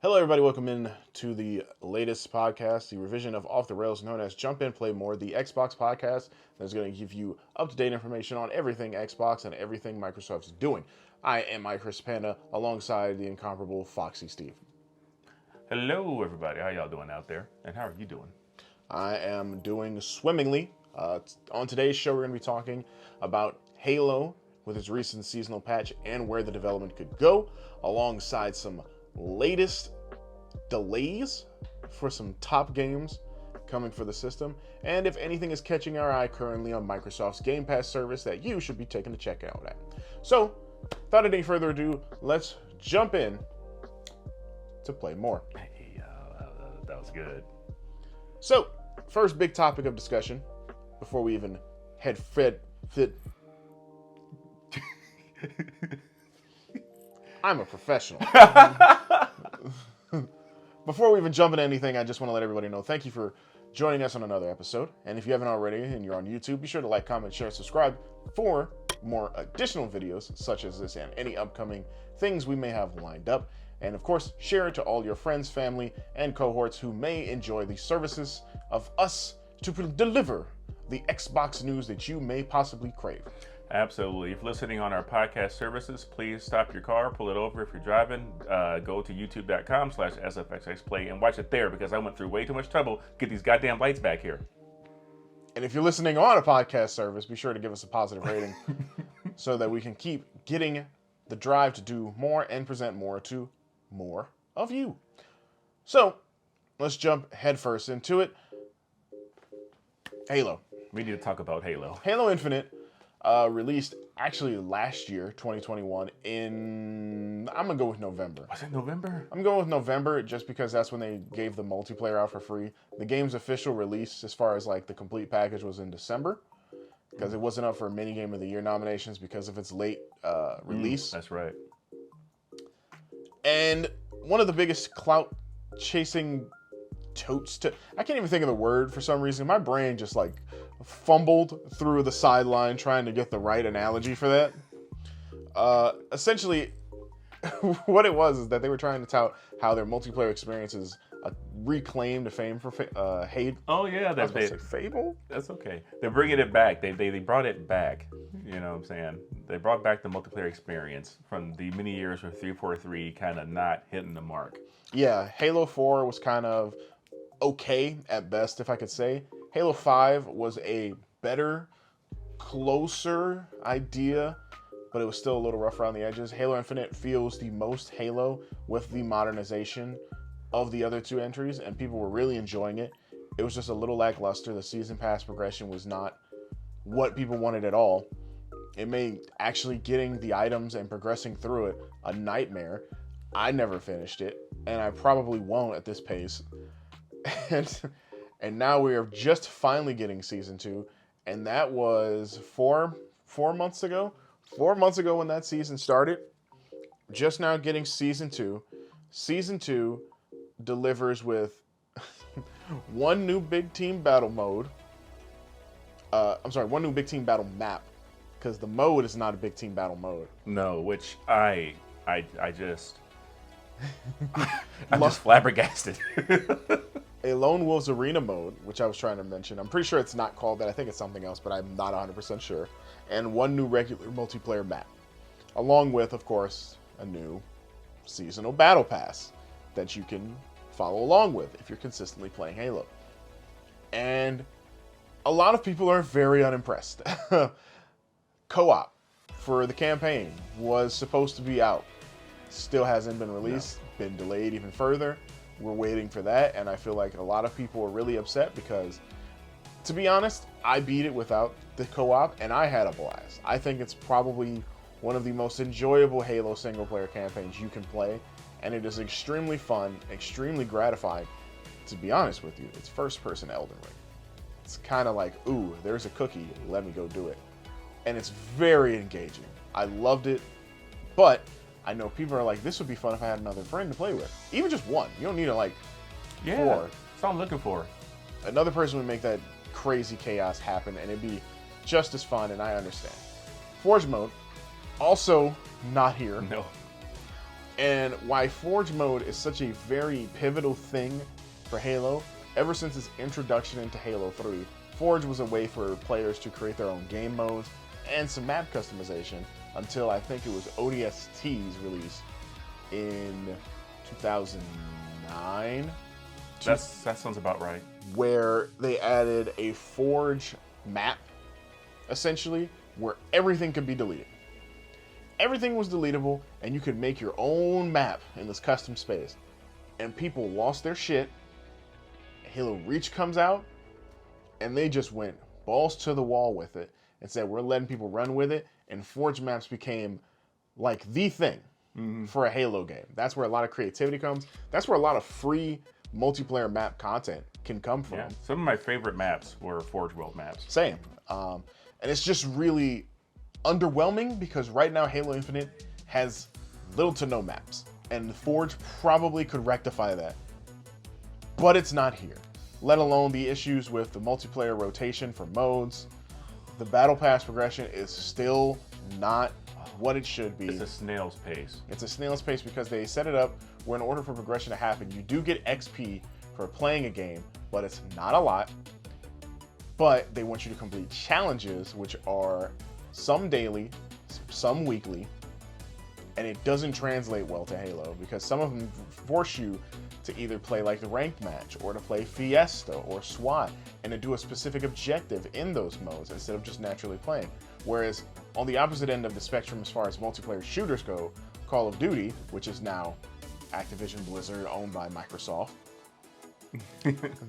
Hello, everybody. Welcome in to the latest podcast, the revision of Off the Rails, known as Jump In, Play More, the Xbox podcast that's going to give you up-to-date information on everything Xbox and everything Microsoft's doing. I am iChrisPanda, alongside the incomparable Foxxy Steve. Hello, everybody. How y'all doing out there? And how are you doing? I am doing swimmingly. On today's show, we're going to be talking about Halo with its recent seasonal patch and where the development could go, alongside some latest delays for some top games coming for the system, and if anything is catching our eye currently on Microsoft's Game Pass service that you should be taking a check out at. So, without any further ado, let's jump in to play more. Hey, that was good. So, first big topic of discussion before we even head fit. I'm a professional. Before we even jump into anything, I just want to let everybody know thank you for joining us on another episode. And if you haven't already and you're on YouTube, be sure to like, comment, share, subscribe for more additional videos such as this and any upcoming things we may have lined up. And of course, share it to all your friends, family, and cohorts who may enjoy the services of us to deliver the Xbox news that you may possibly crave. Absolutely. If listening on our podcast services, please stop your car, pull it over. If you're driving, go to youtube.com/sfxxplay and watch it there, because I went through way too much trouble to get these goddamn lights back here. And if you're listening on a podcast service, be sure to give us a positive rating so that we can keep getting the drive to do more and present more to more of you. So, let's jump headfirst into it. Halo. We need to talk about Halo. Halo Infinite released actually last year, 2021, I'm going to go with November. Was it November? I'm going with November just because that's when they gave the multiplayer out for free. The game's official release, as far as like the complete package, was in December, because it wasn't up for mini game of the year nominations because of its late release. That's right. And one of the biggest clout chasing I can't even think of the word for some reason. My brain just like fumbled through the sideline trying to get the right analogy for that. Essentially, what it was is that they were trying to tout how their multiplayer experiences reclaimed fame for hate. Oh yeah, I was about to say Fable. That's okay. They're bringing it back. They brought it back. You know what I'm saying? They brought back the multiplayer experience from the many years where 343 kind of not hitting the mark. Yeah, Halo 4 was kind of okay at best, if I could say. Halo 5 was a better, closer idea, but it was still a little rough around the edges. Halo Infinite feels the most Halo with the modernization of the other two entries, and people were really enjoying it. It was just a little lackluster. The season pass progression was not what people wanted at all. It made actually getting the items and progressing through it a nightmare. I never finished it, and I probably won't at this pace. And now we are just finally getting season 2, and that was four months ago. 4 months ago when that season started. Just now getting season 2. Season 2 delivers with one new big team battle mode. One new big team battle map, because the mode is not a big team battle mode. No, which I just I'm just flabbergasted. A Lone Wolves Arena mode, which I was trying to mention. I'm pretty sure it's not called that. I think it's something else, but I'm not 100% sure. And one new regular multiplayer map. Along with, of course, a new seasonal battle pass that you can follow along with if you're consistently playing Halo. And a lot of people are very unimpressed. Co-op for the campaign was supposed to be out. Still hasn't been released. No. Been delayed even further. We're waiting for that, and I feel like a lot of people are really upset because, to be honest, I beat it without the co-op, and I had a blast. I think it's probably one of the most enjoyable Halo single-player campaigns you can play, and it is extremely fun, extremely gratifying. To be honest with you, it's first-person Elden Ring. It's kind of like, ooh, there's a cookie, let me go do it. And it's very engaging. I loved it, but I know people are like, this would be fun if I had another friend to play with. Even just one. You don't need to, like, 4. That's what I'm looking for. Another person would make that crazy chaos happen, and it'd be just as fun, and I understand. Forge mode, also not here. No. And why Forge mode is such a very pivotal thing for Halo, ever since its introduction into Halo 3, Forge was a way for players to create their own game modes and some map customization until I think it was ODST's release in 2009. That sounds about right. Where they added a Forge map, essentially, where everything could be deleted. Everything was deletable, and you could make your own map in this custom space. And people lost their shit. Halo Reach comes out, and they just went balls to the wall with it and said, we're letting people run with it. And Forge maps became like the thing for a Halo game. That's where a lot of creativity comes. That's where a lot of free multiplayer map content can come from. Yeah. Some of my favorite maps were Forge World maps. Same. And it's just really underwhelming because right now Halo Infinite has little to no maps. And Forge probably could rectify that. But it's not here. Let alone the issues with the multiplayer rotation for modes. The Battle Pass progression is still not what it should be. It's a snail's pace. It's a snail's pace because they set it up where in order for progression to happen, you do get XP for playing a game, but it's not a lot. But they want you to complete challenges, which are some daily, some weekly, and it doesn't translate well to Halo because some of them force you to either play like the ranked match or to play Fiesta or SWAT and to do a specific objective in those modes instead of just naturally playing. Whereas on the opposite end of the spectrum as far as multiplayer shooters go, Call of Duty, which is now Activision Blizzard owned by Microsoft,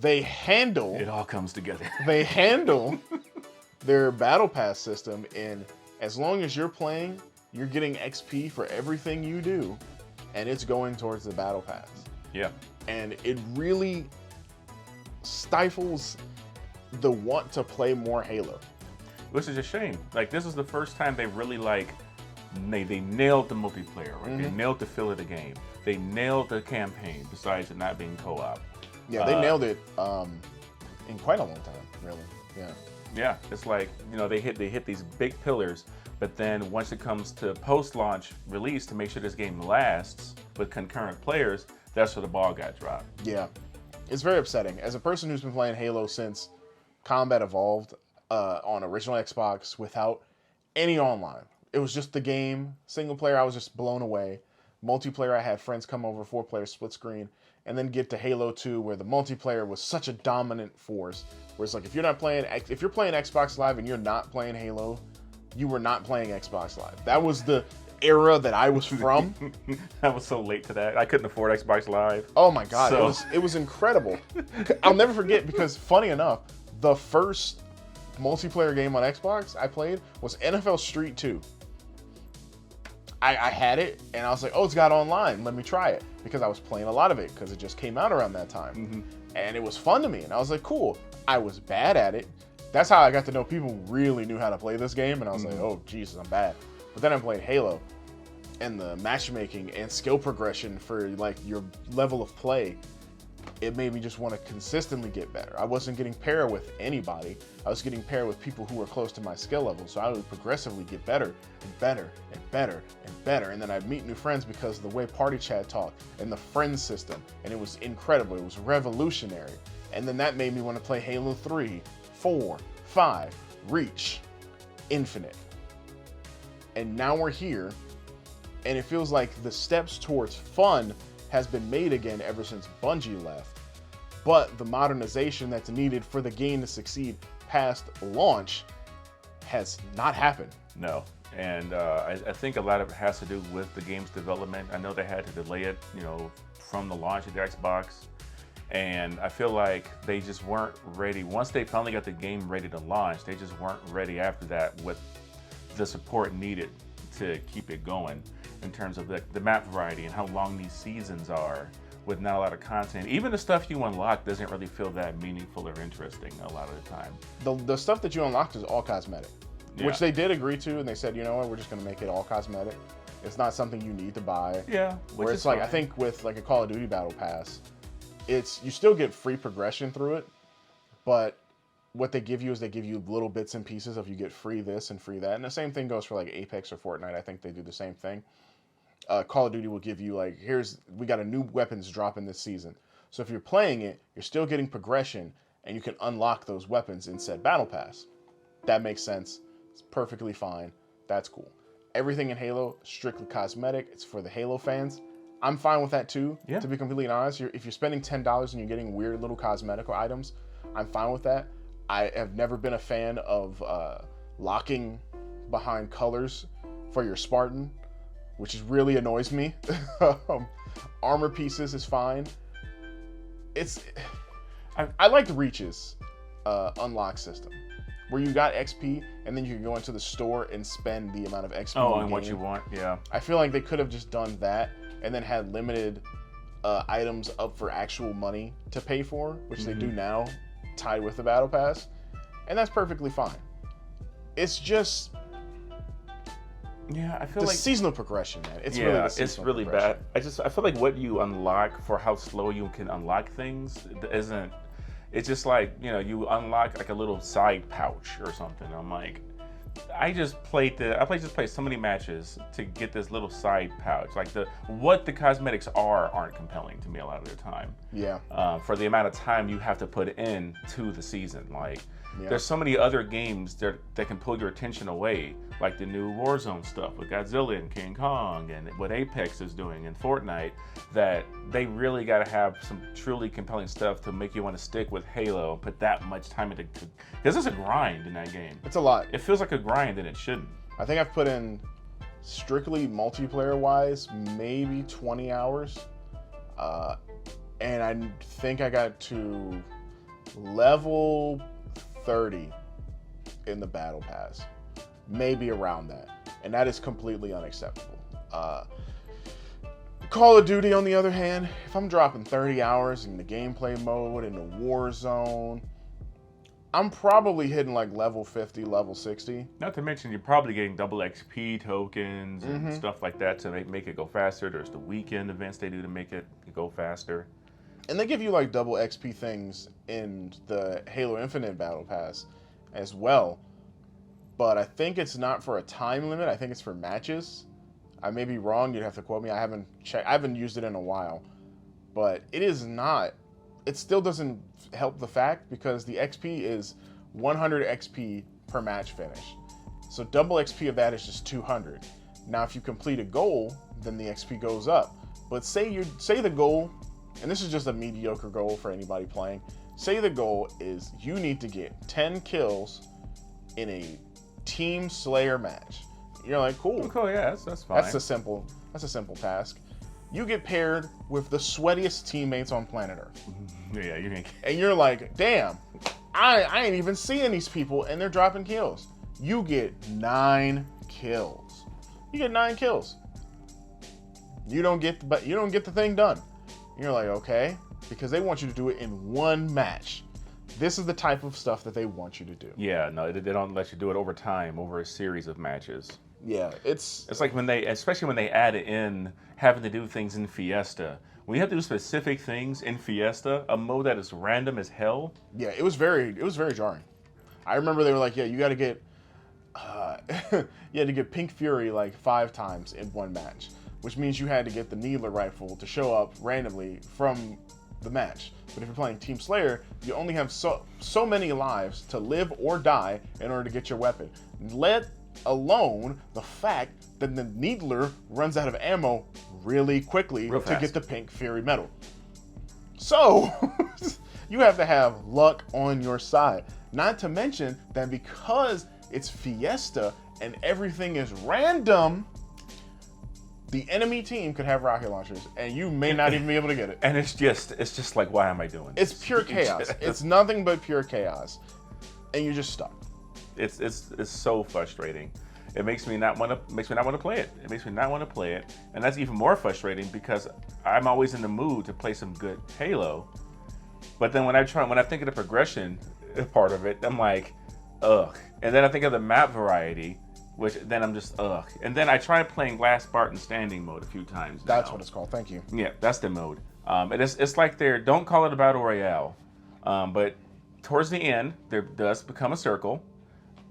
they handle... It all comes together. They handle their Battle Pass system in as long as you're playing, you're getting XP for everything you do, and it's going towards the Battle Pass. Yeah. And it really stifles the want to play more Halo. Which is a shame. Like, this is the first time they really, like, they nailed the multiplayer, right? They nailed the feel of the game. They nailed the campaign, besides it not being co-op. Yeah, they nailed it in quite a long time, really. Yeah. Yeah, it's like, you know, they hit these big pillars, but then once it comes to post-launch release to make sure this game lasts with concurrent players, that's where the ball got dropped. Yeah. It's very upsetting. As a person who's been playing Halo since Combat Evolved on original Xbox without any online, it was just the game. Single player, I was just blown away. Multiplayer, I had friends come over, 4-player split screen, and then get to Halo 2 where the multiplayer was such a dominant force. Where it's like, if you're playing Xbox Live and you're not playing Halo, you were not playing Xbox Live. That was the era that I was from. I was so late to that. I couldn't afford Xbox Live. Oh my God, it was incredible. I'll never forget because, funny enough, the first multiplayer game on Xbox I played was NFL Street 2. I had it, and I was like, oh, it's got online. Let me try it. Because I was playing a lot of it, because it just came out around that time. And it was fun to me, and I was like, cool. I was bad at it. That's how I got to know people who really knew how to play this game, and I was like, oh, Jesus, I'm bad. But then I played Halo, and the matchmaking and skill progression for, like, your level of play, it made me just want to consistently get better. I wasn't getting paired with anybody. I was getting paired with people who were close to my skill level, so I would progressively get better and better and better and better. And then I'd meet new friends because of the way Party Chat talked and the friend system, and it was incredible. It was revolutionary. And then that made me want to play Halo 3, 4, 5, Reach, Infinite. And now we're here, and it feels like the steps towards fun has been made again ever since Bungie left. But the modernization that's needed for the game to succeed past launch has not happened. No. And I think a lot of it has to do with the game's development. I know they had to delay it, you know, from the launch of the Xbox. And I feel like they just weren't ready. Once they finally got the game ready to launch, they just weren't ready after that with the support needed to keep it going in terms of the map variety and how long these seasons are with not a lot of content. Even the stuff you unlock doesn't really feel that meaningful or interesting a lot of the time. The stuff that you unlocked is all cosmetic, which they did agree to, and they said, you know what, we're just going to make it all cosmetic. It's not something you need to buy. Yeah. Where it's like, fine. I think with like a Call of Duty Battle Pass, you still get free progression through it, but what they give you is they give you little bits and pieces of you get free this and free that. And the same thing goes for like Apex or Fortnite. I think they do the same thing. Call of Duty will give you like, we got a new weapons dropping this season. So if you're playing it, you're still getting progression, and you can unlock those weapons in said battle pass. That makes sense. It's perfectly fine. That's cool. Everything in Halo, strictly cosmetic. It's for the Halo fans. I'm fine with that too, to be completely honest. If you're spending $10 and you're getting weird little cosmetic items, I'm fine with that. I have never been a fan of locking behind colors for your Spartan, which really annoys me. Armor pieces is fine. I like the Reach's unlock system, where you got XP and then you can go into the store and spend the amount of XP. Oh, and what you want, yeah. I feel like they could have just done that and then had limited items up for actual money to pay for, which they do now, tied with the battle pass, and that's perfectly fine. It's just I feel the like seasonal progression, man. It's really bad. I feel like what you unlock for how slow you can unlock things isn't. It's just like, you unlock like a little side pouch or something. I'm like, I just played so many matches to get this little side pouch. Like what the cosmetics aren't compelling to me a lot of the time. Yeah. For the amount of time you have to put in to the season, like. There's so many other games that can pull your attention away, like the new Warzone stuff with Godzilla and King Kong, and what Apex is doing in Fortnite, that they really got to have some truly compelling stuff to make you want to stick with Halo and put that much time into, because it's a grind in that game. It's a lot. It feels like a grind, and it shouldn't. I think I've put in, strictly multiplayer-wise, maybe 20 hours, and I think I got to level 30 in the battle pass, maybe around that, and that is completely unacceptable. Call of Duty, on the other hand, if I'm dropping 30 hours in the gameplay mode in the Warzone, I'm probably hitting like level 50, level 60. Not to mention you're probably getting double XP tokens and stuff like that to make it go faster. There's the weekend events they do to make it go faster. And they give you like double XP things in the Halo Infinite Battle Pass as well. But I think it's not for a time limit. I think it's for matches. I may be wrong. You'd have to quote me. I haven't checked. I haven't used it in a while. But it is not. It still doesn't help the fact because the XP is 100 XP per match finish. So double XP of that is just 200. Now, if you complete a goal, then the XP goes up. But say the goal, and this is just a mediocre goal for anybody playing. Say the goal is you need to get 10 kills in a Team Slayer match. You're like, cool. Cool, yeah, that's fine. That's a simple task. You get paired with the sweatiest teammates on planet Earth. Yeah, you can. And you're like, damn, I ain't even seeing these people, and they're dropping kills. You get 9 kills. You get 9 kills. You don't get the thing done. You're like, okay, because they want you to do it in one match. This is the type of stuff that they want you to do. Yeah, no, they don't let you do it over time, over a series of matches. Yeah, it's like especially when they add in having to do things in Fiesta. When you have to do specific things in Fiesta, a mode that is random as hell. Yeah, it was very jarring. I remember they were like, yeah, you got to get, you had to get Pink Fury like 5 times in one match, which means you had to get the Needler rifle to show up randomly from the match. But if you're playing Team Slayer, you only have so many lives to live or die in order to get your weapon. Let alone the fact that the Needler runs out of ammo really quickly to get the Pink Fury medal. So, you have to have luck on your side. Not to mention that because it's Fiesta and everything is random, the enemy team could have rocket launchers, and you may not even be able to get it. And it's just like, why am I doing this? It's pure chaos. It's nothing but pure chaos, and you're just stuck. It's so frustrating. It makes me not want to play it. It makes me not want to play it, and that's even more frustrating because I'm always in the mood to play some good Halo. But then when I think of the progression part of it, I'm like, ugh. And then I think of the map variety, which then I'm just ugh. And then I tried playing Last Spartan Standing mode a few times. That's what it's called. Thank you. Yeah, that's the mode. And it's like don't call it a battle royale, but towards the end there does become a circle.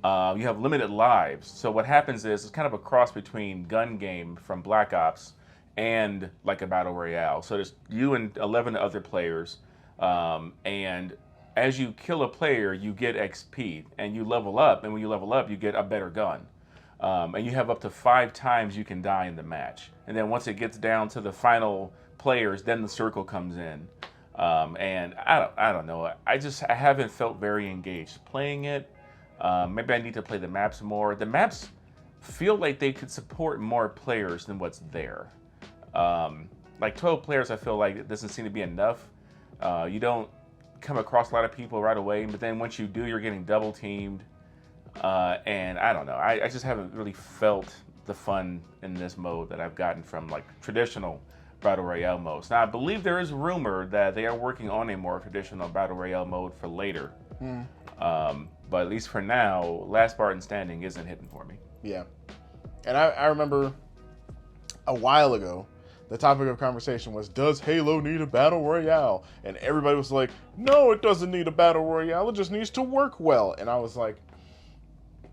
You have limited lives. So what happens is it's kind of a cross between Gun Game from Black Ops and like a battle royale. So there's you and 11 other players, and as you kill a player, you get XP, and you level up. And when you level up, you get a better gun. And you have up to 5 times you can die in the match. And then once it gets down to the final players, then the circle comes in. And I don't know. I haven't felt very engaged playing it. Maybe I need to play the maps more. The maps feel like they could support more players than what's there. Like 12 players, I feel like it doesn't seem to be enough. You don't come across a lot of people right away, but then once you do, you're getting double teamed. And I don't know. I just haven't really felt the fun in this mode that I've gotten from like traditional Battle Royale modes. Now, I believe there is rumor that they are working on a more traditional Battle Royale mode for later. But at least for now, Last Spartan Standing isn't hitting for me. Yeah. And I remember a while ago, the topic of conversation was, does Halo need a Battle Royale? And everybody was like, no, it doesn't need a Battle Royale. It just needs to work well. And I was like,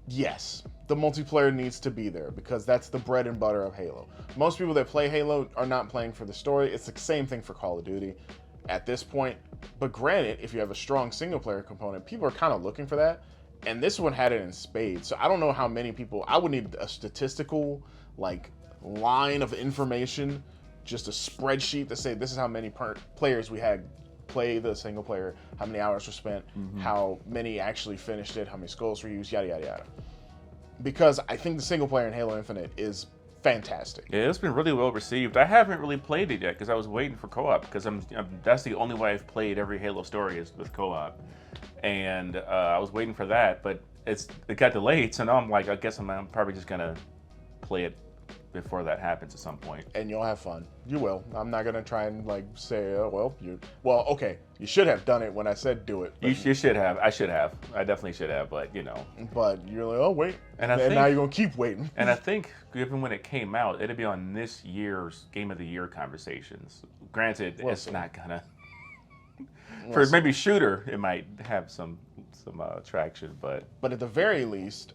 yes, the multiplayer needs to be there because that's the bread and butter of Halo. Most people that play Halo are not playing for the story. It's the same thing for Call of Duty at this point. But granted, if you have a strong single player component, people are kind of looking for that. And this one had it in spades. So I don't know how many people, I would need a statistical like line of information, just a spreadsheet to say this is how many players we had play the single player, how many hours were spent, how many actually finished it, how many skulls were used, yada, yada, yada. Because I think the single player in Halo Infinite is fantastic. Yeah, it's been really well received. I haven't really played it yet because I was waiting for co-op because that's the only way I've played every Halo story is with co-op. And I was waiting for that, but it got delayed, so now I'm like, I guess I'm probably just going to play it before that happens at some point. And you'll have fun. You will. I'm not gonna try and like say, oh, well, okay, you should have done it when I said do it. You should have. I should have. I definitely should have, but you know. But you're like, oh wait, and now you're gonna keep waiting. And I think given when it came out, it'd be on this year's Game of the Year conversations. Granted, it's not gonna. For maybe shooter, it might have some traction, but at the very least,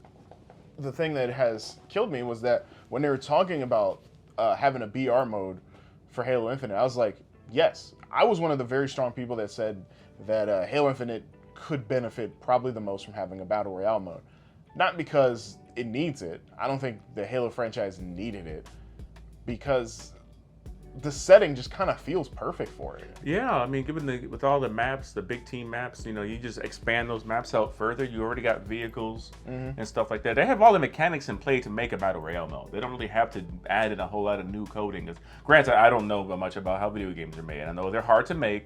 the thing that has killed me was that when they were talking about having a BR mode for Halo Infinite, I was like, yes. I was one of the very strong people that said that Halo Infinite could benefit probably the most from having a Battle Royale mode. Not because it needs it. I don't think the Halo franchise needed it, because the setting just kind of feels perfect for it. Yeah, I mean, with all the maps, the big team maps, you know, you just expand those maps out further. You already got vehicles and stuff like that. They have all the mechanics in play to make a Battle Royale mode. They don't really have to add in a whole lot of new coding. Granted, I don't know much about how video games are made. I know they're hard to make.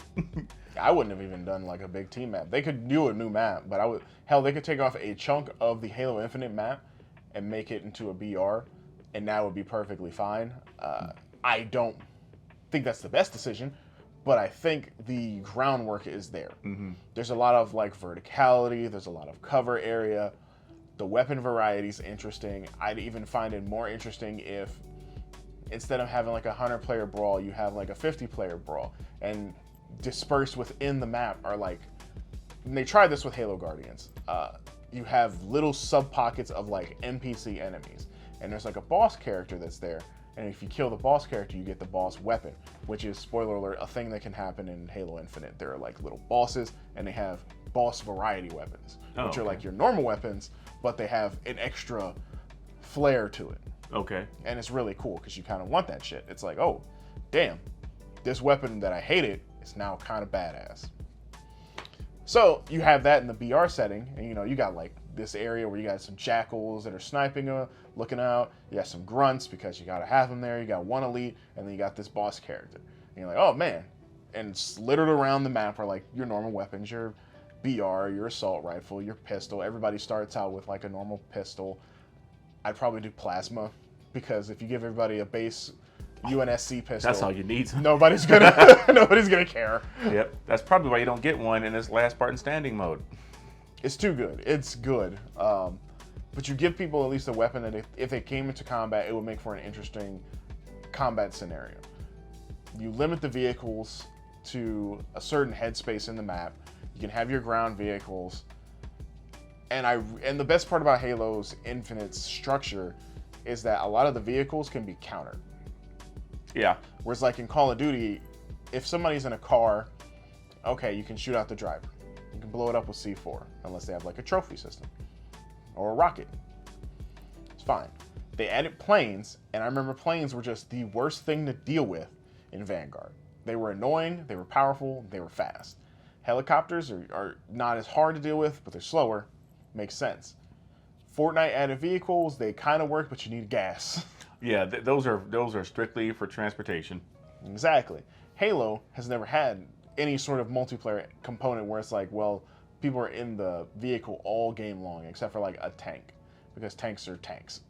I wouldn't have even done like a big team map. They could do a new map, but they could take off a chunk of the Halo Infinite map and make it into a BR, and that would be perfectly fine. I don't think that's the best decision, but I think the groundwork is there. There's a lot of like verticality, there's a lot of cover area, the weapon variety is interesting. I'd even find it more interesting if instead of having like a 100-player brawl, you have like a 50-player brawl, and dispersed within the map are like, and they tried this with Halo Guardians, you have little sub pockets of like NPC enemies, and there's like a boss character that's there. And if you kill the boss character, you get the boss weapon, which is, spoiler alert, a thing that can happen in Halo Infinite. There are like little bosses, and they have boss variety weapons, which are like your normal weapons, but they have an extra flair to it. Okay. And it's really cool because you kind of want that shit. It's like, oh, damn, this weapon that I hated is now kind of badass. So you have that in the BR setting, and you got like this area where you got some jackals that are sniping, looking out. You got some grunts because you got to have them there. You got one elite, and then you got this boss character. And you're like, oh man. And it's littered around the map are like your normal weapons, your BR, your assault rifle, your pistol. Everybody starts out with like a normal pistol. I'd probably do plasma, because if you give everybody a base UNSC pistol, that's all you need. Nobody's gonna care. Yep, that's probably why you don't get one in this Last Spartan Standing mode. It's too good. It's good. But you give people at least a weapon that if they came into combat, it would make for an interesting combat scenario. You limit the vehicles to a certain headspace in the map. You can have your ground vehicles. And the best part about Halo's Infinite structure is that a lot of the vehicles can be countered. Yeah. Whereas like in Call of Duty, if somebody's in a car, okay, you can shoot out the driver. You can blow it up with C4, unless they have like a trophy system or a rocket. It's fine. They added planes, and I remember planes were just the worst thing to deal with in Vanguard. They were annoying, they were powerful, they were fast. Helicopters are not as hard to deal with, but they're slower. Makes sense. Fortnite added vehicles, they kind of work, but you need gas. Yeah, those are strictly for transportation. Exactly. Halo has never had any sort of multiplayer component where it's like, well, people are in the vehicle all game long, except for like a tank, because tanks are tanks.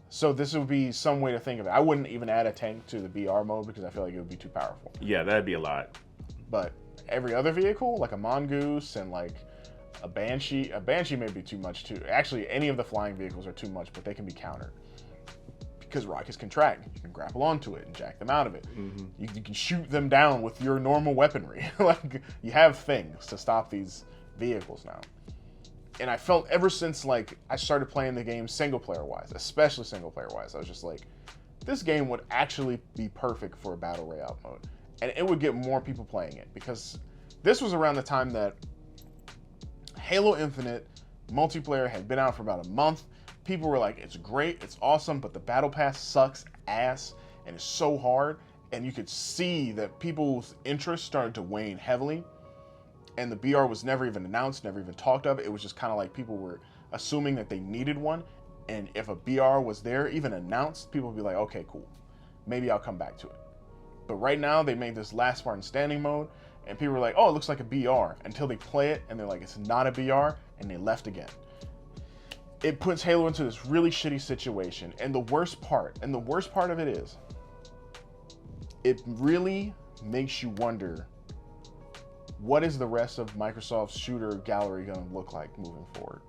So this would be some way to think of it. I wouldn't even add a tank to the BR mode because I feel like it would be too powerful. Yeah, that'd be a lot. But every other vehicle, like a Mongoose and like a Banshee may be too much too. Actually, any of the flying vehicles are too much, but they can be countered. Because rockets can track. You can grapple onto it and jack them out of it. Mm-hmm. You can shoot them down with your normal weaponry. Like, you have things to stop these vehicles now. And I felt ever since like I started playing the game single player wise, especially single player wise, I was just like, this game would actually be perfect for a battle royale mode. And it would get more people playing it, because this was around the time that Halo Infinite multiplayer had been out for about a month. People were like, it's great, it's awesome, but the battle pass sucks ass and it's so hard. And you could see that people's interest started to wane heavily. And the BR was never even announced, never even talked of. It was just kind of like people were assuming that they needed one. And if a BR was there, even announced, people would be like, okay, cool. Maybe I'll come back to it. But right now, they made this last Spartan standing mode. And people were like, oh, it looks like a BR. Until they play it, and they're like, it's not a BR. And they left again. It puts Halo into this really shitty situation. And the worst part of it is, it really makes you wonder, what is the rest of Microsoft's shooter gallery going to look like moving forward?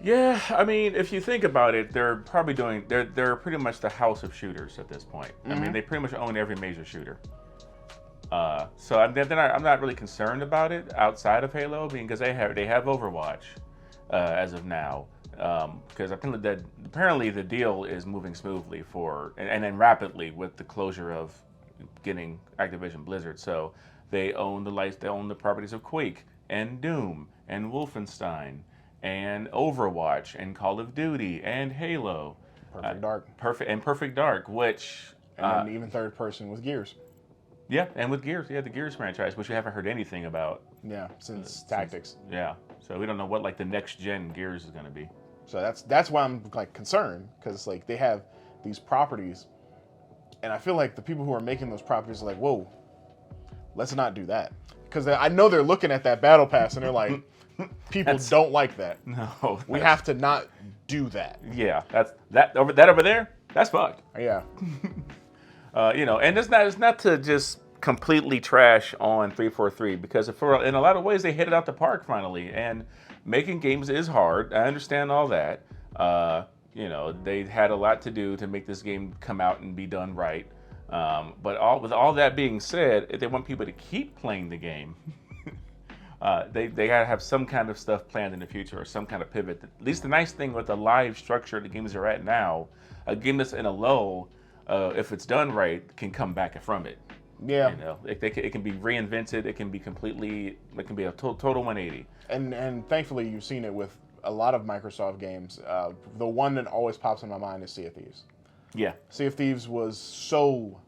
Yeah, I mean, if you think about it, they're probably they're pretty much the house of shooters at this point. Mm-hmm. I mean, they pretty much own every major shooter. So I'm not really concerned about it outside of Halo, because they have Overwatch as of now. Because apparently the deal is moving smoothly and then rapidly with the closure of getting Activision Blizzard. So they own the properties of Quake and Doom and Wolfenstein and Overwatch and Call of Duty and Halo. Perfect Dark, which and then even third person with Gears. Yeah, and with Gears, the Gears franchise, which we haven't heard anything about. Yeah, since Tactics. Yeah, so we don't know what like the next gen Gears is going to be. So that's why I'm like concerned, because like they have these properties, and I feel like the people who are making those properties are like, whoa, let's not do that, because I know they're looking at that battle pass and they're like, people don't like that. No, we have to not do that. Yeah, that over there. That's fucked. Yeah. And it's not to just completely trash on 343, because in a lot of ways they hit it out the park finally. And making games is hard. I understand all that. They had a lot to do to make this game come out and be done right. But with all that being said, if they want people to keep playing the game, they gotta have some kind of stuff planned in the future, or some kind of pivot. At least the nice thing with the live structure the games are at now, a game that's in a lull, if it's done right, can come back from it. Yeah. It can be reinvented. It can be a total 180. And thankfully, you've seen it with a lot of Microsoft games. The one that always pops in my mind is Sea of Thieves. Yeah. Sea of Thieves was so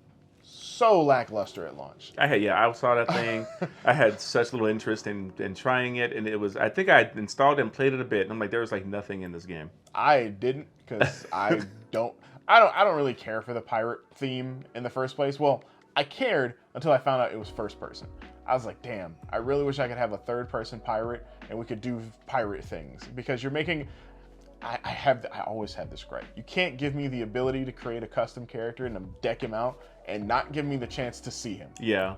lackluster at launch. I saw that thing. I had such little interest in trying it, and I think I installed it and played it a bit, and I'm like, there was like nothing in this game. I didn't, because I don't really care for the pirate theme in the first place. Well, I cared until I found out it was first person. I was like, damn, I really wish I could have a third person pirate and we could do pirate things, because you're making, I always have this gripe. You can't give me the ability to create a custom character and deck him out and not give me the chance to see him. Yeah.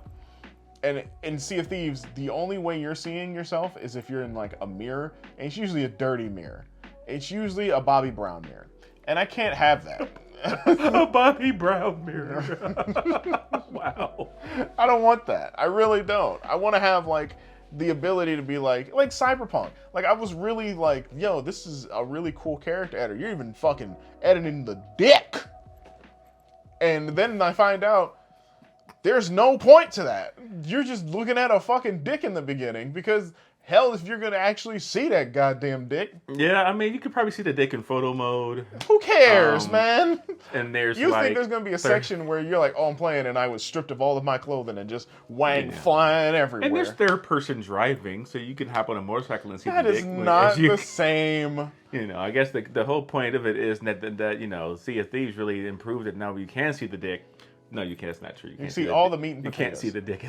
And in Sea of Thieves, the only way you're seeing yourself is if you're in like a mirror, and it's usually a dirty mirror. It's usually a Bobby Brown mirror. And I can't have that. A Bobby Brown mirror. Wow. I don't want that. I really don't. I want to have like the ability to be like Cyberpunk. Like, I was really like, yo, this is a really cool character editor. You're even fucking editing the dick And then I find out there's no point to that. You're just looking at a fucking dick in the beginning because hell, if you're gonna actually see that goddamn dick. Yeah, I mean, you could probably see the dick in photo mode. Who cares, man? And there's you think there's gonna be a section where you're like, oh, I'm playing, and I was stripped of all of my clothing and just flying everywhere. And there's third person driving, so you can hop on a motorcycle and see that the dick. That is not the same. You know, I guess the whole point of it is that you know, Sea of Thieves really improved it. Now you can see the dick. No, you can't. It's not true. You can't see all the meat and potatoes. You can't see the dick.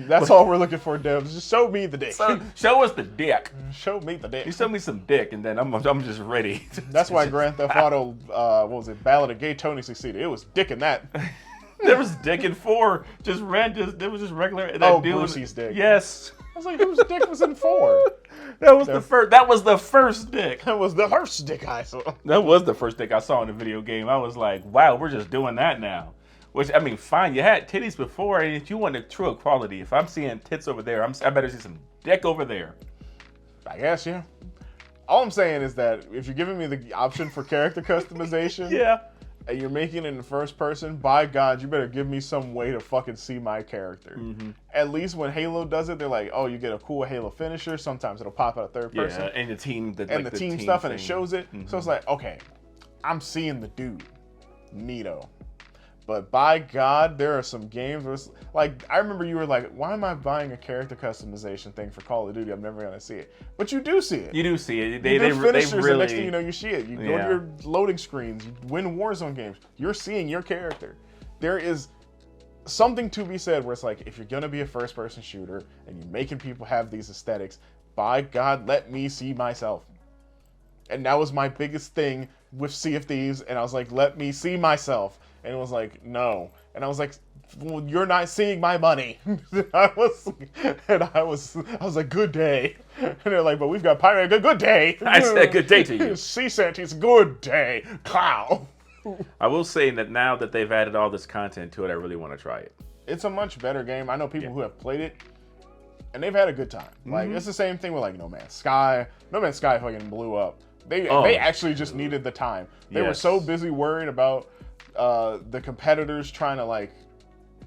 That's all we're looking for, Devs. Just show me the dick. Show us the dick. Show me the dick. You show me some dick, and then I'm just ready. That's why Grand Theft Auto, what was it, Ballad of Gay Tony succeeded. It was dick in that. There was dick in 4. There was just regular. Brucey's dick. Yes. I was like, whose dick was in 4? That was the first. That was the first dick. That was the first dick I saw. That was the first dick I saw in the video game. I was like, wow, we're just doing that now. Which, I mean, fine, you had titties before, and if you want the true equality, if I'm seeing tits over there, I better see some dick over there. I guess, yeah. All I'm saying is that if you're giving me the option for character customization, yeah, and you're making it in the first person, by God, you better give me some way to fucking see my character. Mm-hmm. At least when Halo does it, they're like, oh, you get a cool Halo finisher. Sometimes it'll pop out a third person. Yeah, and the team, the team stuff, and it shows it. Mm-hmm. So it's like, okay, I'm seeing the dude. Neato. But by God, there are some games where it's like, I remember you were like, why am I buying a character customization thing for Call of Duty? I'm never going to see it. But you do see it. You do see it. They finishers, and next thing you know, you see it. You go to your loading screens, you win Warzone games. You're seeing your character. There is something to be said where it's like, if you're going to be a first-person shooter and you're making people have these aesthetics, by God, let me see myself. And that was my biggest thing with Sea of Thieves, and I was like, let me see myself. And it was like, no. And I was like, well, you're not seeing my money. I was like, good day. And they're like, but we've got pirate. Good day. I said good day to you. Sea Santies, good day. Clow. I will say that now that they've added all this content to it, I really want to try it. It's a much better game. I know people who have played it, and they've had a good time. Mm-hmm. Like, it's the same thing with like No Man's Sky. No Man's Sky fucking blew up. They actually just needed the time. They were so busy worried about the competitors trying to like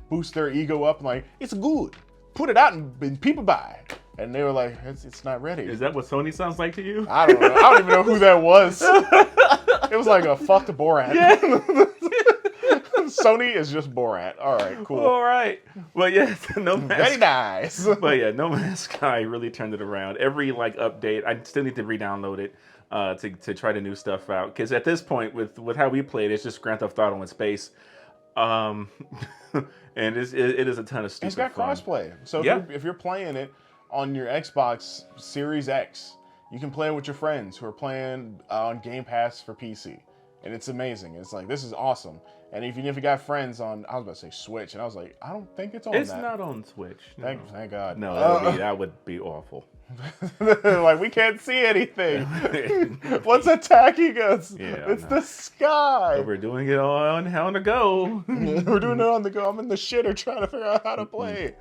boost their ego up, like, it's good, put it out and people buy. And they were like, it's not ready. Is that what Sony sounds like to you? I don't know. I don't even know who that was. It was like a fucked Borat. Yeah. Sony is just Borat. All right, cool. All right. Well, yeah, No Man's very nice. But yeah, No Man's Sky really turned it around. Every like update, I still need to re-download it. To try the new stuff out, because at this point with how we played, it's just Grand Theft Auto in space, and it is a ton of stupid. It's got fun. Crossplay, so if you're playing it on your Xbox Series X, you can play it with your friends who are playing on Game Pass for PC, and it's amazing. It's like, this is awesome. And even if you got friends on, I was about to say Switch, and I was like, I don't think it's on. It's not on Switch. No. Thank God. No, that would be awful. Like, we can't see anything. What's attacking us? Yeah, it's the sky. But we're doing it on the go. We're doing it on the go. I'm in the shitter trying to figure out how to play.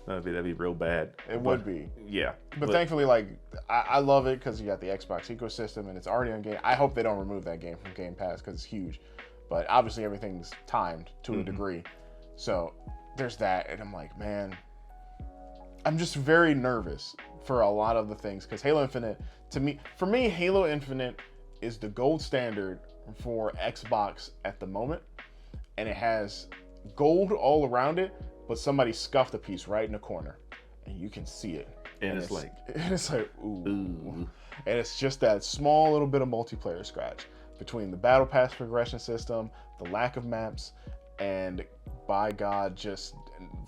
That'd be real bad. It would be. Yeah. But thankfully, like, I love it because you got the Xbox ecosystem and it's already on Game. I hope they don't remove that game from Game Pass because it's huge. But obviously everything's timed to a degree. So there's that. And I'm like, man, I'm just very nervous for a lot of the things, because Halo Infinite, for me, Halo Infinite is the gold standard for Xbox at the moment, and it has gold all around it, but somebody scuffed a piece right in the corner, and you can see it. And it's like, ooh. And it's just that small little bit of multiplayer scratch between the Battle Pass progression system, the lack of maps, and by God, just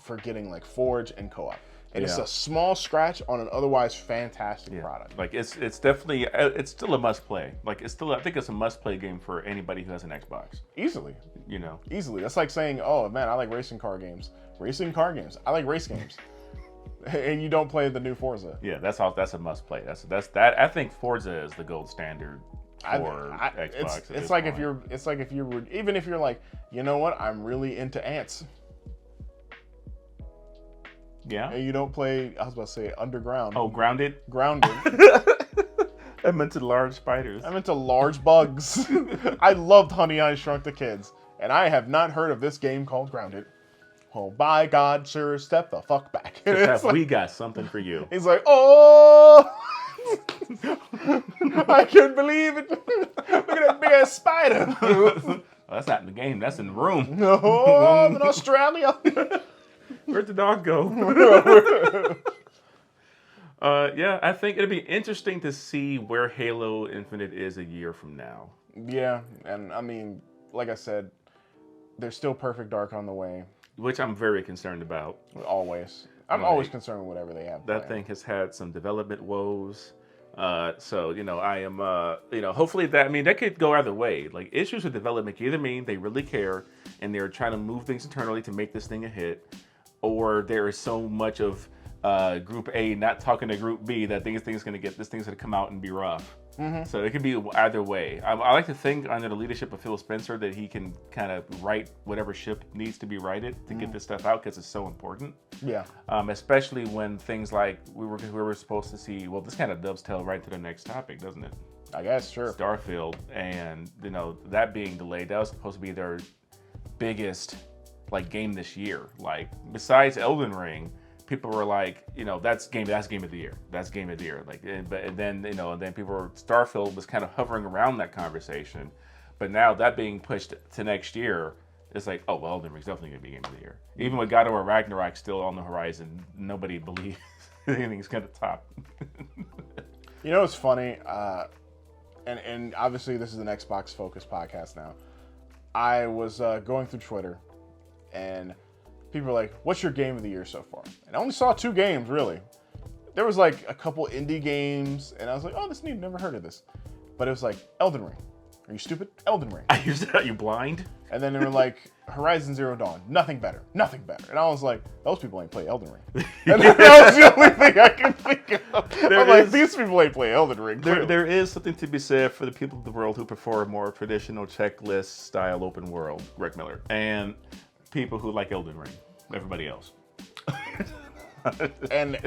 forgetting like Forge and co-op. And it's a small scratch on an otherwise fantastic product. Like, it's definitely, it's still a must play. Like, I think it's a must play game for anybody who has an Xbox. Easily. You know? Easily. That's like saying, oh man, I like racing car games. I like race games. And you don't play the new Forza. Yeah, that's a must play. That's that. I think Forza is the gold standard for Xbox. It's like if you were, even if you're like, you know what, I'm really into ants. Yeah. And you don't play, I was about to say Underground. Oh, Grounded? Grounded. I meant to large spiders. I meant to large bugs. I loved Honey, I Shrunk the Kids. and I have not heard of this game called Grounded. Oh, by God, sir, step the fuck back. We got something for you. He's like, oh, I can't believe it. Look at that big ass spider. Oh, that's not in the game. That's in the room. No, I'm in Australia. Where'd the dog go? Yeah, I think it'd be interesting to see where Halo Infinite is a year from now. Yeah, and I mean, like I said, there's still Perfect Dark on the way. Which I'm very concerned about. Always. I'm always concerned with whatever they have. That thing has had some development woes. So, I am, hopefully that could go either way. Like, issues with development either mean they really care and they're trying to move things internally to make this thing a hit, or there is so much of Group A not talking to Group B that this thing's going to come out and be rough. Mm-hmm. So it could be either way. I like to think under the leadership of Phil Spencer that he can kind of right whatever ship needs to be righted to get this stuff out because it's so important. Yeah. Especially when things like we were supposed to see. Well, this kind of dovetail right to the next topic, doesn't it? I guess, sure. Starfield, and that being delayed. That was supposed to be their biggest game this year. Like besides Elden Ring. People were like, that's game of the year. That's game of the year. And then people were, Starfield was kind of hovering around that conversation. But now that being pushed to next year, it's like, oh, well, Elden Ring's definitely going to be game of the year. Even with God of War Ragnarok still on the horizon, nobody believes anything's going to top. It's funny, and obviously this is an Xbox focused podcast now. I was going through Twitter, and people were like, what's your game of the year so far? And I only saw 2 games, really. There was like a couple indie games, and I was like, oh, this is neat, never heard of this. But it was like, Elden Ring. Are you stupid? Elden Ring. Are you blind? And then they were like, Horizon Zero Dawn. Nothing better. Nothing better. And I was like, those people ain't play Elden Ring. And that was the only thing I could think of. Like, these people ain't play Elden Ring. There is something to be said for the people of the world who prefer a more traditional checklist style open world, Greg Miller. And people who like Elden Ring. Everybody else. and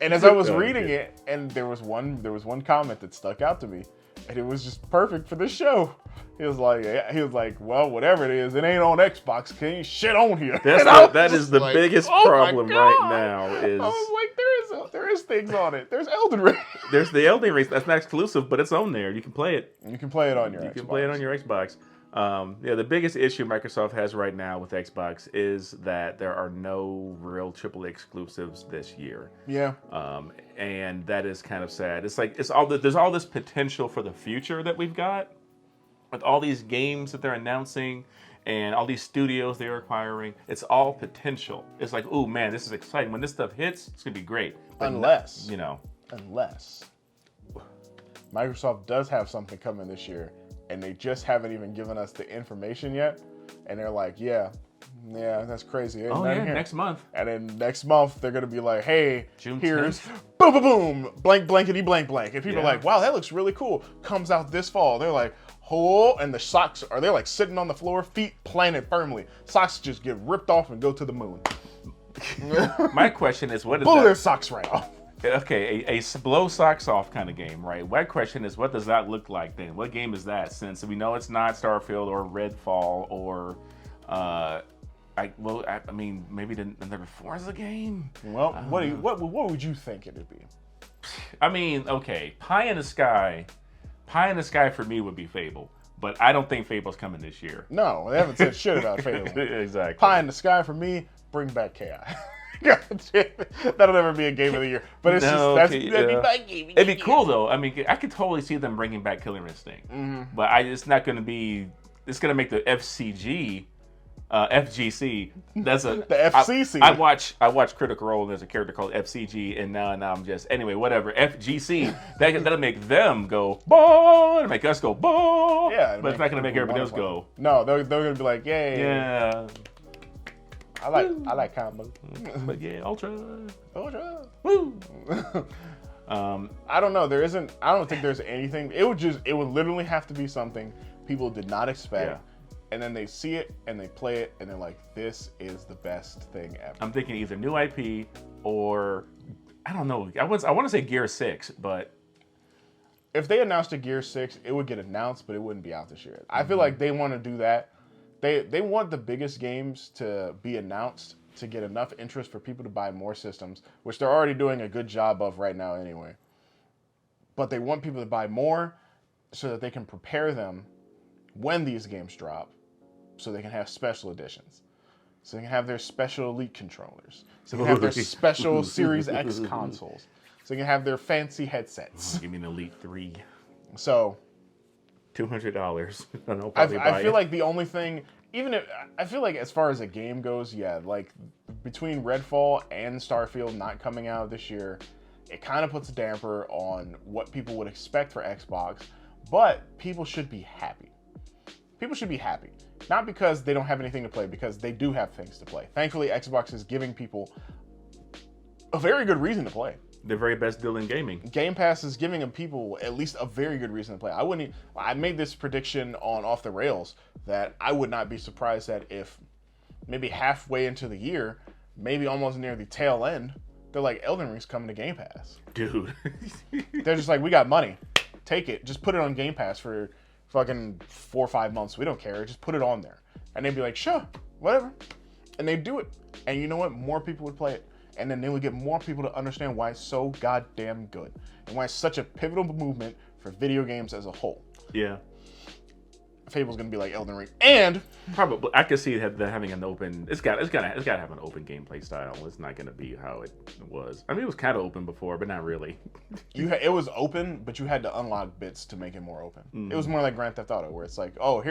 as I was reading it, and there was one comment that stuck out to me, and it was just perfect for this show. He was like, well, whatever it is, it ain't on Xbox. Can you shit on here? That is the biggest problem right now. Is I was like, there is things on it. There's Elden Ring. There's the Elden Ring. That's not exclusive, but it's on there. You can play it. You can play it on your Xbox. You can play it on your Xbox. The biggest issue Microsoft has right now with Xbox is that there are no real AAA exclusives this year. Yeah. And that is kind of sad. It's like there's all this potential for the future that we've got with all these games that they're announcing and all these studios they're acquiring. It's all potential. It's like, oh man, this is exciting. When this stuff hits, it's gonna be great. But unless Microsoft does have something coming this year. And they just haven't even given us the information yet. And they're like, yeah, that's crazy. Next month. And then next month, they're going to be like, hey, June here's 10th. boom, boom, boom, blank, blankety, blank, blank. And people are like, wow, that looks really cool. Comes out this fall. They're like, oh, and the socks they're like sitting on the floor, feet planted firmly. Socks just get ripped off and go to the moon. My question is, what is blow that? their socks right off. Okay, a blow socks off kind of game, right? My question is, what does that look like then? What game is that? Since we know it's not Starfield or Redfall or, maybe the Forza game. Well, what would you think it would be? I mean, okay, pie in the sky for me would be Fable, but I don't think Fable's coming this year. No, they haven't said shit about Fable. Exactly. Pie in the sky for me, bring back Chaos. That'll never be a game of the year, but it's that'd be my game. It'd be cool though. I mean, I could totally see them bringing back Killer Instinct, but it's not going to be. It's going to make the FGC. That's the FCC. I watch Critical Role, and there's a character called FCG, and now I'm just whatever. FGC. That'll make them go boo, and make us go boo. Yeah, but it's not going to make everybody else go. No, they're going to be like, yay. Yeah. I like combo. But yeah, Ultra. Woo. I don't know. I don't think there's anything. It would literally have to be something people did not expect. Yeah. And then they see it and they play it and they're like, this is the best thing ever. I'm thinking either new IP or, I don't know. I want to say Gear 6, but. If they announced a Gear 6, it would get announced, but it wouldn't be out this year. I feel like they want to do that They want the biggest games to be announced to get enough interest for people to buy more systems, which they're already doing a good job of right now anyway. But they want people to buy more so that they can prepare them when these games drop, so they can have special editions. So they can have their special Elite controllers. So they can have their special Series X consoles. So they can have their fancy headsets. Give me an Elite 3. So $200. I feel like the only thing, I feel like as far as a game goes, yeah, like between Redfall and Starfield not coming out this year, it kind of puts a damper on what people would expect for Xbox, but people should be happy. People should be happy. Not because they don't have anything to play, because they do have things to play. Thankfully, Xbox is giving people a very good reason to play. The very best deal in gaming. Game Pass is giving them people at least a very good reason to play. I made this prediction on Off the Rails that I would not be surprised that if maybe halfway into the year, maybe almost near the tail end, they're like, Elden Ring's coming to Game Pass. Dude. They're just like, we got money. Take it. Just put it on Game Pass for fucking 4 or 5 months. We don't care. Just put it on there. And they'd be like, sure, whatever. And they'd do it. And you know what? More people would play it. And then they would get more people to understand why it's so goddamn good. And why it's such a pivotal movement for video games as a whole. Yeah. Fable's gonna be like Elden Ring. And probably I could see that having an open it's gotta have an open gameplay style. It's not gonna be how it was. I mean, it was kind of open before, but not really. It was open, but you had to unlock bits to make it more open. Mm-hmm. It was more like Grand Theft Auto, where it's like, oh,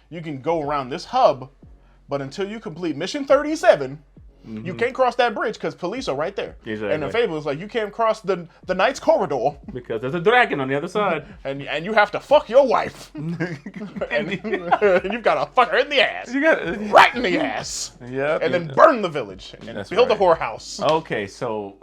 you can go around this hub, but until you complete mission 37, mm-hmm. you can't cross that bridge because police are right there. Exactly. And the Fable is like, you can't cross the Knight's corridor because there's a dragon on the other side, and you have to fuck your wife, and you've got to fuck her in the ass, right in the ass, and then burn the village and build a whorehouse. Okay, so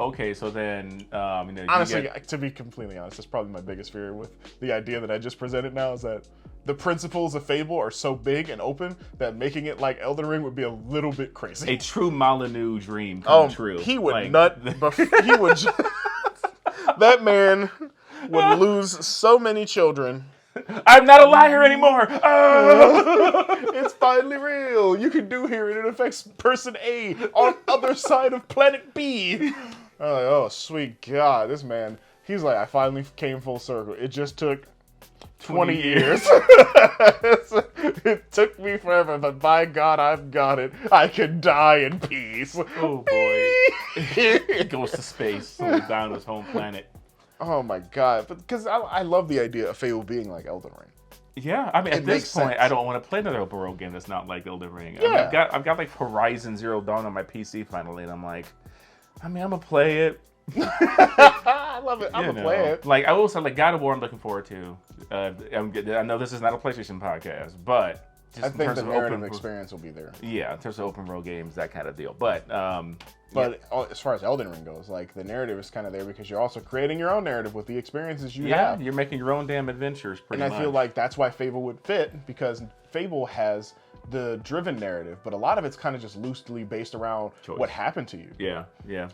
then honestly, to be completely honest, that's probably my biggest fear with the idea that I just presented now is that the principles of Fable are so big and open that making it like Elden Ring would be a little bit crazy. A true Molyneux dream come true. He would he would that man would lose so many children. I'm not a liar anymore. It's finally real. You can do here, and it affects person A on other side of planet B. I'm like, oh, sweet God, this man. He's like, I finally came full circle. It just took 20 years. It took me forever, but by God, I've got it. I can die in peace. Oh boy. He goes to space, down his home planet. Oh my God. But because I love the idea of Fable being like Elden Ring. Yeah, I mean, at this point, I don't want to play another open world game that's not like Elden Ring. Yeah. I mean, I've got like Horizon Zero Dawn on my PC finally, and I'm like, I mean, I'm gonna play it. I love it. I'm gonna play it. Like I will say, like God of War, I'm looking forward to. I know this is not a PlayStation podcast, but I think the narrative experience will be there. Yeah, in terms of open world games, that kind of deal. But as far as Elden Ring goes, like the narrative is kind of there because you're also creating your own narrative with the experiences you have. Yeah, you're making your own damn adventures. Pretty much. And I feel like that's why Fable would fit, because Fable has the driven narrative, but a lot of it's kind of just loosely based around what happened to you. Yeah.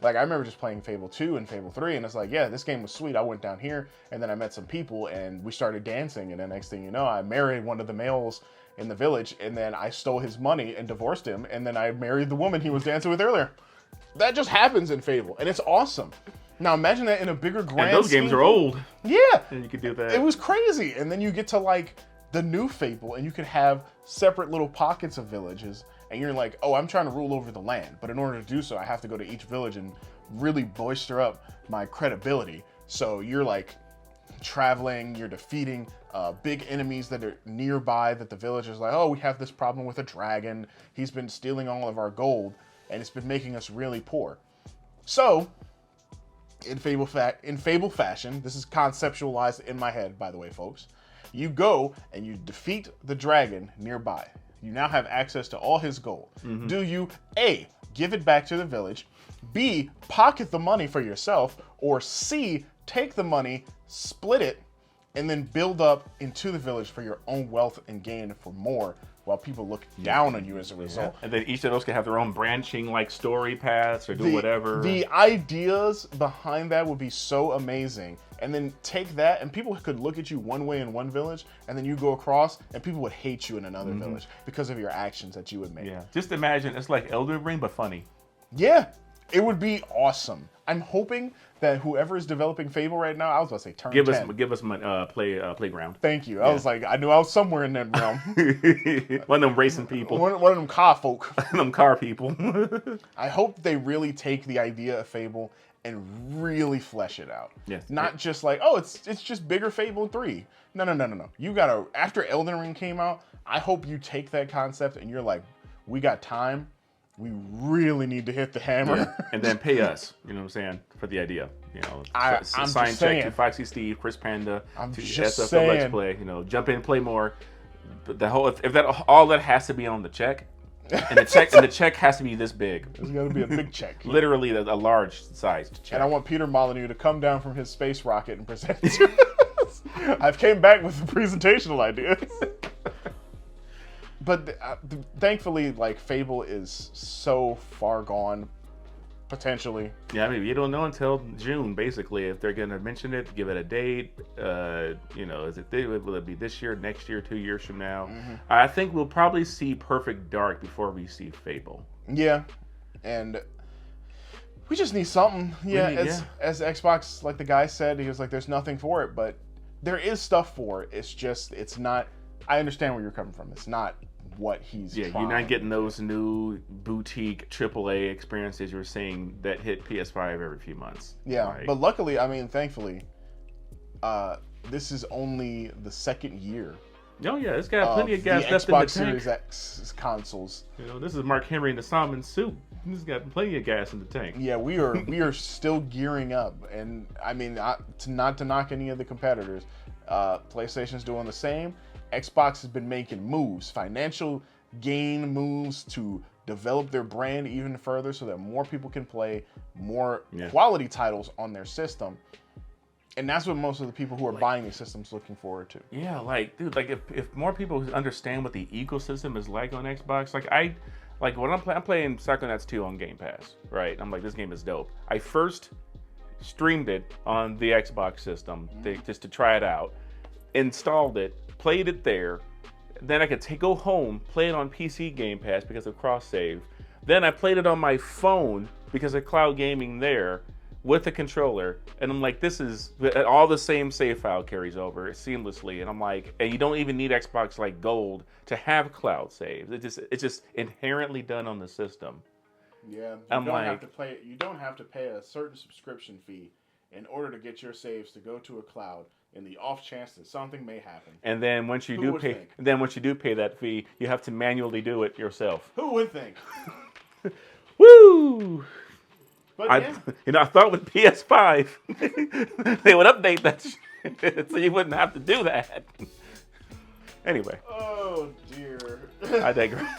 Like I remember just playing Fable 2 and Fable 3, and it's like, yeah, this game was sweet. I went down here, and then I met some people, and we started dancing, and then next thing you know, I married one of the males in the village, and then I stole his money and divorced him, and then I married the woman he was dancing with earlier. That just happens in Fable, and it's awesome. Now imagine that in a bigger grand And those games are old. Yeah. And you could do that. It was crazy, and then you get to like the new Fable, and you could have separate little pockets of villages, and you're like, oh, I'm trying to rule over the land, but in order to do so, I have to go to each village and really bolster up my credibility. So you're like traveling, you're defeating big enemies that are nearby that the villagers are like, oh, we have this problem with a dragon. He's been stealing all of our gold, and it's been making us really poor. So, in Fable fashion, this is conceptualized in my head, by the way, folks. You go and you defeat the dragon nearby. You now have access to all his gold. Mm-hmm. Do you, A, give it back to the village, B, pocket the money for yourself, or C, take the money, split it, and then build up into the village for your own wealth and gain for more, while people look down on you as a result. And then each of those can have their own branching like story paths or do whatever. The ideas behind that would be so amazing. and then take that, and people could look at you one way in one village, and then you go across, and people would hate you in another village because of your actions that you would make. Yeah. Just imagine it's like Elden Ring, but funny. Yeah, it would be awesome. I'm hoping that whoever is developing Fable right now, I was about to say turn 10. Give us playground. Thank you. I was like, I knew I was somewhere in that realm. One of them racing people. One of them car folk. One of them car people. I hope they really take the idea of Fable and really flesh it out. Yes. Not just like, oh, it's just bigger Fable 3. No. You gotta, after Elden Ring came out, I hope you take that concept and you're like, we got time. We really need to hit the hammer. Yeah. And then pay us, you know what I'm saying, for the idea. You know, I'm sign just check saying. to Foxxy Steve, iChrisPanda, I'm to just SFL saying. Let's Play. You know, jump in, play more. But the whole if that all that has to be on the check, and the check has to be this big. It's gonna be a big check. Literally a large sized check. And I want Peter Molyneux to come down from his space rocket and present it to us. I've came back with the presentational ideas. But thankfully, like, Fable is so far gone, potentially. Yeah, I mean, you don't know until June, basically, if they're going to mention it, give it a date. You know, will it be this year, next year, 2 years from now? I think we'll probably see Perfect Dark before we see Fable. Yeah, and we just need something. Yeah, as Xbox, like the guy said, he was like, there's nothing for it, but there is stuff for it. It's just, it's not, I understand where you're coming from. It's not what he's trying. You're not getting those new boutique AAA experiences you're seeing that hit PS5 every few months. Yeah, like, but luckily, I mean, thankfully, this is only the second year. Oh yeah, it's got plenty of gas the left in the Xbox tank. Series X consoles. You know, this is Mark Henry in the salmon soup. He's got plenty of gas in the tank. Yeah, we are still gearing up, and I mean, not to knock any of the competitors, PlayStation's doing the same. Xbox has been making moves, financial gain moves to develop their brand even further so that more people can play more quality titles on their system. And that's what most of the people who are buying these systems looking forward to. Yeah, like, dude, like if more people understand what the ecosystem is like on Xbox, like when I'm playing Psychonauts 2 on Game Pass, right? I'm like, this game is dope. I first streamed it on the Xbox system just to try it out, installed it, played it there. Then I could go home, play it on PC Game Pass because of cross save. Then I played it on my phone because of cloud gaming there with a controller. And I'm like, this is all the same save file carries over seamlessly. And I'm like, and you don't even need Xbox like Gold to have cloud saves. It's just inherently done on the system. Yeah, you don't have to pay a certain subscription fee in order to get your saves to go to a cloud in the off chance that something may happen. And then once you do pay that fee, you have to manually do it yourself. Who would think? Woo! But I thought with PS5 they would update that shit so you wouldn't have to do that. Anyway. Oh dear. I digress.